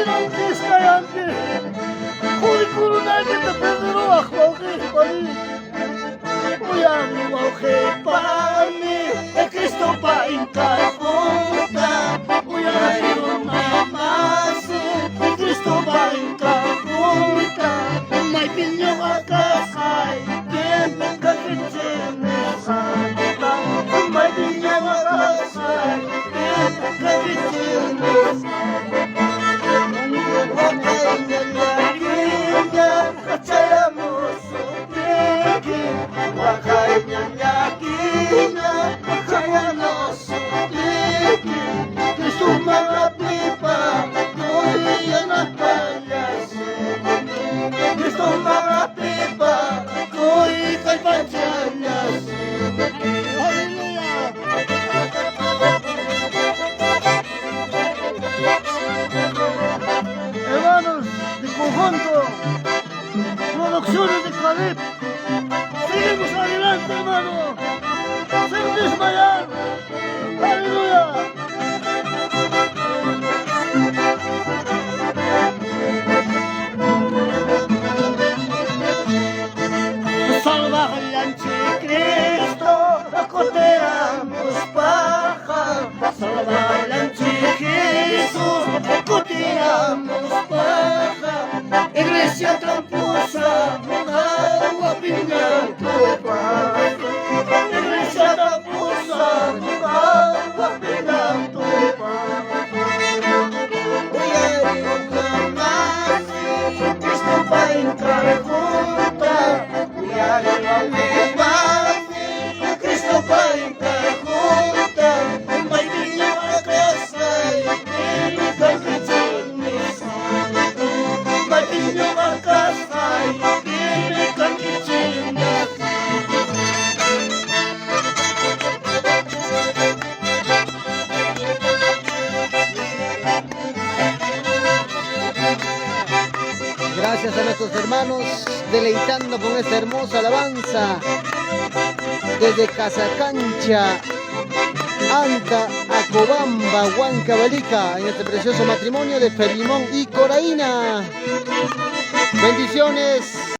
Inom Kiskayanki, Kurikurunaki te Pedro Akbauki Pari. Uyani Wauke Pani, e Cristo pa Inkajuta. Uyani Rumamasi, e Cristo pa Inkajuta. May pinyo kakasay, Ken kakichini santa. May pinyo kakasay, Ken kakichini santa. Hermanos de conjunto, producciones de Calip, seguimos adelante, hermano, sin desmayar, aleluya. Salva el anticristo, acoteamos paja, salva el anticristo, acoteamos paja, iglesia tramposa, agua pinga tu paja, iglesia tramposa, agua pinga tu paja. Oye, nunca más, Cristo va a entrar junta, Cristo va a entrar junta, may pinyo akasay, kakitin misal. May pinyo akasay, kakitin misal. Gracias a nuestros hermanos, deleitando con esta hermosa alabanza desde Casacancha, Anta, Acobamba, Huancavelica, en este precioso matrimonio de Felimón y Coraína. Bendiciones.